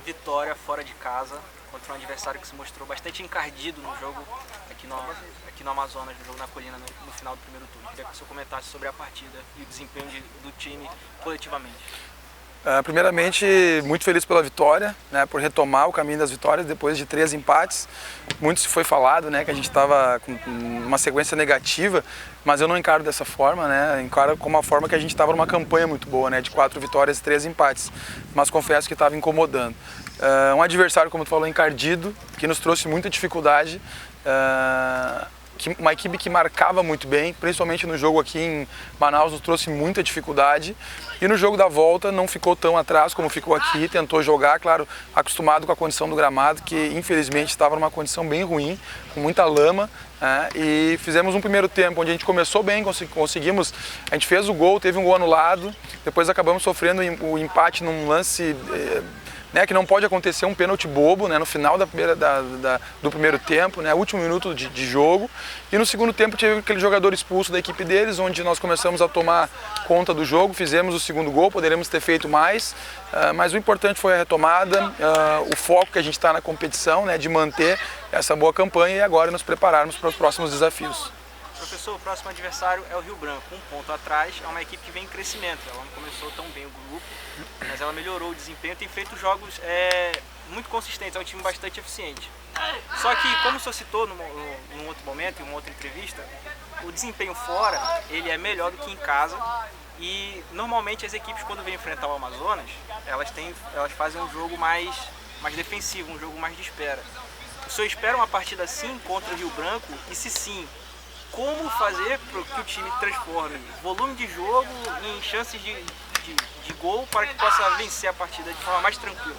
vitória fora de casa contra um adversário que se mostrou bastante encardido no jogo aqui no Amazonas, no jogo na Colina, no final do primeiro turno. Queria que o senhor comentasse sobre a partida e o desempenho do time coletivamente. Primeiramente, muito feliz pela vitória, né, por retomar o caminho das vitórias depois de 3 empates. Muito se foi falado, né, que a gente estava com uma sequência negativa, mas eu não encaro dessa forma, né, encaro como uma forma que a gente estava numa campanha muito boa, né, de 4 vitórias e 3 empates, mas confesso que estava incomodando. Um adversário, como tu falou, encardido, que nos trouxe muita dificuldade, uma equipe que marcava muito bem, principalmente no jogo aqui em Manaus, nos trouxe muita dificuldade. E no jogo da volta não ficou tão atrás como ficou aqui, tentou jogar, claro, acostumado com a condição do gramado, que infelizmente estava numa condição bem ruim, com muita lama. E fizemos um primeiro tempo onde a gente começou bem, conseguimos, a gente fez o gol, teve um gol anulado, depois acabamos sofrendo o empate num lance... que não pode acontecer um pênalti bobo, né, no final do primeiro tempo, né, último minuto de jogo. E no segundo tempo tive aquele jogador expulso da equipe deles, onde nós começamos a tomar conta do jogo, fizemos o segundo gol, poderíamos ter feito mais, mas o importante foi a retomada, o foco que a gente está na competição, né, de manter essa boa campanha e agora nos prepararmos para os próximos desafios. Professor, o próximo adversário é o Rio Branco, um ponto atrás, é uma equipe que vem em crescimento. Ela não começou tão bem o grupo, mas ela melhorou o desempenho, tem feito jogos muito consistentes, é um time bastante eficiente. Só que, como o senhor citou num outro momento, em uma outra entrevista, o desempenho fora, ele é melhor do que em casa, e normalmente as equipes, quando vêm enfrentar o Amazonas, elas fazem um jogo mais defensivo, um jogo mais de espera. O senhor espera uma partida assim contra o Rio Branco? E se sim, como fazer para que o time transforme volume de jogo em chances de gol para que possa vencer a partida de forma mais tranquila?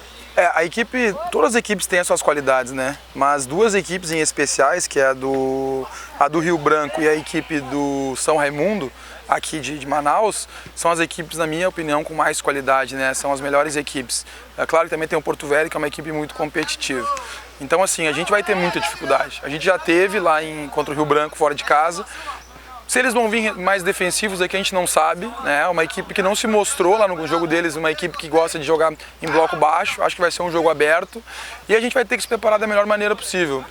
Todas as equipes têm as suas qualidades, né? Mas 2 equipes em especiais, que é a do Rio Branco e a equipe do São Raimundo, aqui de Manaus, são as equipes, na minha opinião, com mais qualidade, né? São as melhores equipes. É claro que também tem o Porto Velho, que é uma equipe muito competitiva. Então, assim, a gente vai ter muita dificuldade. A gente já teve lá contra o Rio Branco, fora de casa. Se eles vão vir mais defensivos é que a gente não sabe, né? Uma equipe que não se mostrou lá no jogo deles, uma equipe que gosta de jogar em bloco baixo. Acho que vai ser um jogo aberto e a gente vai ter que se preparar da melhor maneira possível.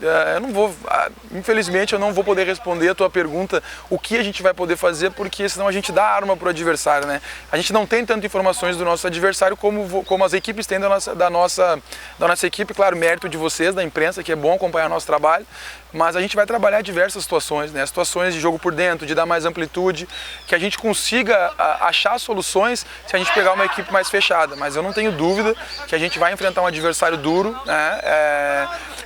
Infelizmente eu não vou poder responder a tua pergunta, o que a gente vai poder fazer, porque senão a gente dá arma para o adversário, né? A gente não tem tantas informações do nosso adversário como as equipes têm da nossa equipe. Claro, mérito de vocês, da imprensa, que é bom acompanhar nosso trabalho. Mas a gente vai trabalhar diversas situações, né? Situações de jogo por dentro, de dar mais amplitude, que a gente consiga achar soluções se a gente pegar uma equipe mais fechada. Mas eu não tenho dúvida que a gente vai enfrentar um adversário duro, né?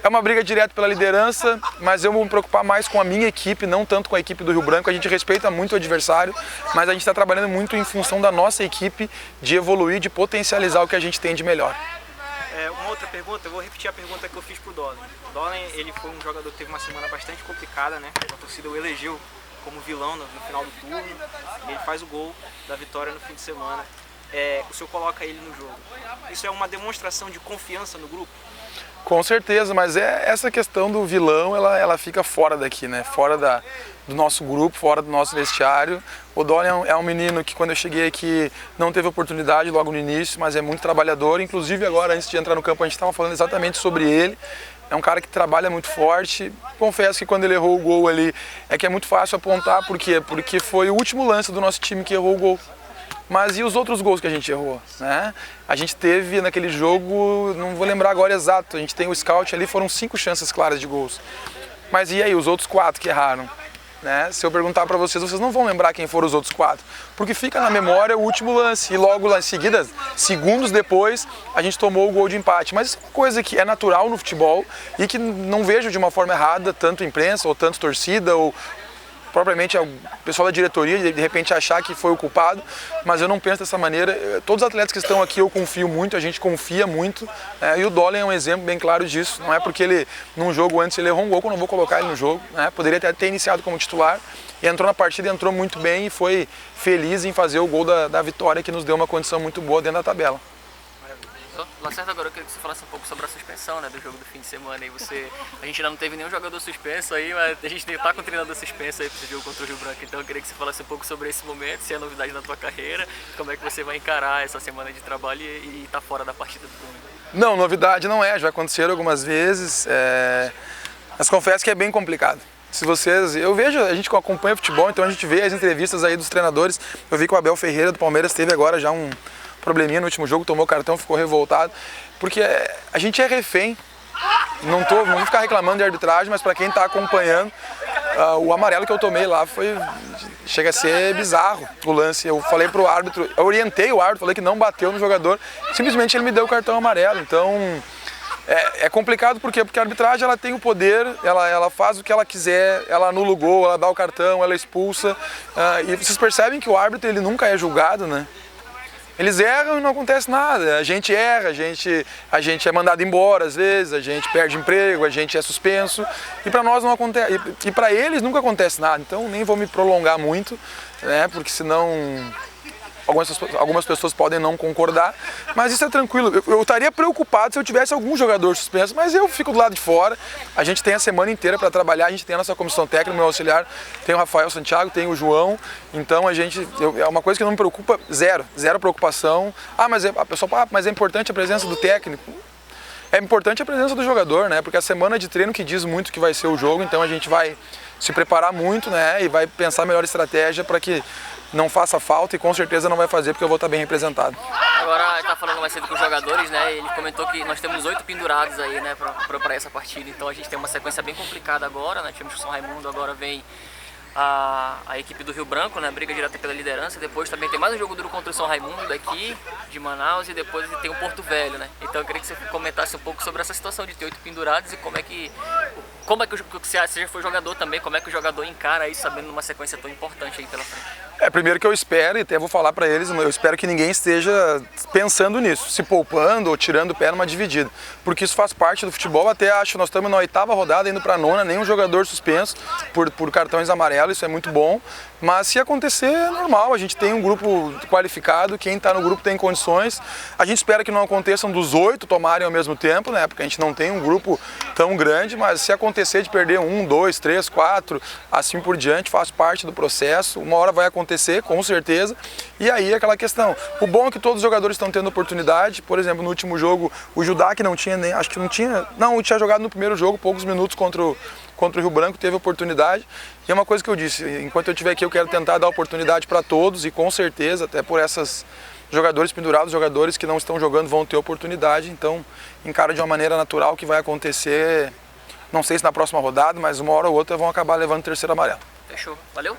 É uma briga direta pela liderança, mas eu vou me preocupar mais com a minha equipe, não tanto com a equipe do Rio Branco. A gente respeita muito o adversário, mas a gente está trabalhando muito em função da nossa equipe, de evoluir, de potencializar o que a gente tem de melhor. Uma outra pergunta, eu vou repetir a pergunta que eu fiz pro Dolan. O Dolan, ele foi um jogador que teve uma semana bastante complicada, né? A torcida o elegeu como vilão no final do turno, e ele faz o gol da vitória no fim de semana. O senhor coloca ele no jogo. Isso é uma demonstração de confiança no grupo? Com certeza, mas essa questão do vilão, ela fica fora daqui, né? Fora do nosso grupo, fora do nosso vestiário. O Dolan é um menino que, quando eu cheguei aqui, não teve oportunidade logo no início, mas é muito trabalhador. Inclusive agora, antes de entrar no campo, a gente estava falando exatamente sobre ele. É um cara que trabalha muito forte. Confesso que quando ele errou o gol ali, é que é muito fácil apontar. Por quê? Porque foi o último lance do nosso time que errou o gol. Mas e os outros gols que a gente errou, né? A gente teve naquele jogo, não vou lembrar agora exato, a gente tem o scout ali, foram 5 chances claras de gols. Mas e aí, os outros 4 que erraram? Né? Se eu perguntar para vocês não vão lembrar quem foram os outros 4, porque fica na memória o último lance e logo lá em seguida, segundos depois, a gente tomou o gol de empate. Mas isso é uma coisa que é natural no futebol e que não vejo de uma forma errada tanto imprensa ou tanto torcida ou propriamente o pessoal da diretoria de repente achar que foi o culpado, mas eu não penso dessa maneira. Todos os atletas que estão aqui eu confio muito, a gente confia muito, e o Dolan é um exemplo bem claro disso. Não é porque ele, num jogo antes, ele errou um gol que eu não vou colocar ele no jogo, né? Poderia até ter iniciado como titular, e entrou na partida, entrou muito bem e foi feliz em fazer o gol da vitória, que nos deu uma condição muito boa dentro da tabela. Lacerda, agora eu queria que você falasse um pouco sobre a suspensão, né, do jogo do fim de semana. E a gente ainda não teve nenhum jogador suspenso aí, mas a gente está com o treinador suspenso aí para esse jogo contra o Rio Branco. Então eu queria que você falasse um pouco sobre esse momento, se é novidade na tua carreira, como é que você vai encarar essa semana de trabalho e tá fora da partida do domingo. Não, novidade não é, já aconteceram algumas vezes, mas confesso que é bem complicado. Se vocês, eu vejo, a gente acompanha futebol, então a gente vê as entrevistas aí dos treinadores. Eu vi que o Abel Ferreira do Palmeiras teve agora já um probleminha no último jogo, tomou cartão, ficou revoltado, porque a gente é refém. Não vou ficar reclamando de arbitragem, mas para quem está acompanhando, o amarelo que eu tomei lá chega a ser bizarro o lance. Eu falei pro árbitro, eu orientei o árbitro, falei que não bateu no jogador, simplesmente ele me deu o cartão amarelo. Então é complicado porque a arbitragem ela tem o poder, ela faz o que ela quiser, ela anula o gol, ela dá o cartão, ela expulsa. E vocês percebem que o árbitro ele nunca é julgado, né? Eles erram e não acontece nada, a gente erra, a gente é mandado embora às vezes, a gente perde emprego, a gente é suspenso e para nós não acontece, e para eles nunca acontece nada, então nem vou me prolongar muito, né, porque senão algumas pessoas podem não concordar, mas isso é tranquilo. Eu estaria preocupado se eu tivesse algum jogador suspenso, mas eu fico do lado de fora. A gente tem a semana inteira para trabalhar, a gente tem a nossa comissão técnica, meu auxiliar, tem o Rafael Santiago, tem o João, então é uma coisa que não me preocupa, zero preocupação. Mas a pessoa, mas é importante a presença do técnico. É importante a presença do jogador, né? Porque a semana de treino que diz muito que vai ser o jogo, então a gente vai se preparar muito, né? E vai pensar a melhor estratégia para que não faça falta e com certeza não vai fazer porque eu vou estar bem representado. Agora está falando mais cedo com os jogadores, né? Ele comentou que nós temos 8 pendurados aí, né, para essa partida. Então a gente tem uma sequência bem complicada agora, né? Tivemos o São Raimundo, agora vem a equipe do Rio Branco, né? Briga direta pela liderança. Depois também tem mais um jogo duro contra o São Raimundo daqui de Manaus e depois tem o Porto Velho, né? Então eu queria que você comentasse um pouco sobre essa situação de ter 8 pendurados e como é que você já foi jogador também, como é que o jogador encara isso sabendo numa sequência tão importante aí pela frente? Primeiro que eu espero, e até vou falar para eles, eu espero que ninguém esteja pensando nisso, se poupando ou tirando o pé numa dividida, porque isso faz parte do futebol. Até acho que nós estamos na 8ª rodada, indo para a 9ª, nenhum jogador suspenso por cartões amarelos, isso é muito bom, mas se acontecer é normal, a gente tem um grupo qualificado, quem está no grupo tem condições, a gente espera que não aconteçam dos 8 tomarem ao mesmo tempo, né, porque a gente não tem um grupo tão grande, mas se acontecer de perder 1, 2, 3, 4, assim por diante, faz parte do processo, uma hora vai acontecer, com certeza, e aí aquela questão. O bom é que todos os jogadores estão tendo oportunidade, por exemplo, no último jogo, o Judá, que não tinha nem, acho que não tinha jogado no primeiro jogo, poucos minutos contra o Rio Branco, teve oportunidade, e é uma coisa que eu disse, enquanto eu estiver aqui eu quero tentar dar oportunidade para todos, e com certeza, até por essas jogadores pendurados, jogadores que não estão jogando vão ter oportunidade, então encara de uma maneira natural que vai acontecer. Não sei se na próxima rodada, mas uma hora ou outra vão acabar levando o terceiro amarelo. Fechou. Valeu?